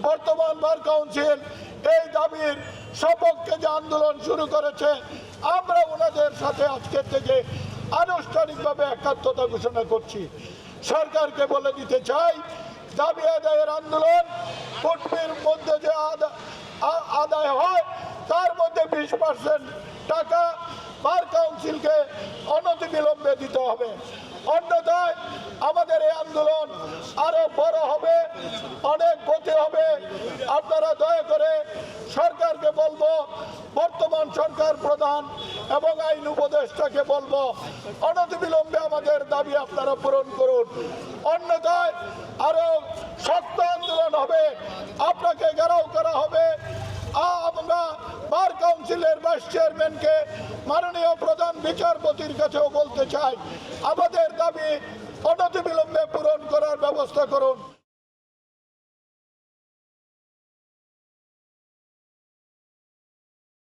বর্তমান bar council এই দাবির সপক্ষে যে আন্দোলন শুরু করেছে, আমরা ওনাদের সাথে আজকের থেকে আনুষ্ঠানিকভাবে একাত্মতা ঘোষণা করছি। সরকারকে বলে দিতে চাই, দাবি আদায়ের আন্দোলন ফুটপির মধ্যে যে আদায় হয় তার মধ্যে 20% টাকা বার কাউন্সিলকে অনতিবিলম্বে দিতে হবে। অন্যথায় আমাদের এই আন্দোলন আরো বড় হবে, অনেক গতি হবে। আপনারা দয়া করে সরকারকে বলবো, বর্তমান সরকার প্রধান এবং আইন উপদেষ্টাকে বলবো, অনতিবিলম্বে আমাদের দাবি আপনারা পূরণ করুন। অন্যথায় আরো শক্ত আন্দোলন হবে, আপনাকে ঘেরাও করা হবে। আমরা বার কাউন্সিলের ভাইস চেয়ারম্যানকে মাননীয় প্রধান বিচারপতির কাছেও বলতে চাই, আমাদের দাবি অনতিবিলম্বে পূরণ করার ব্যবস্থা করুন।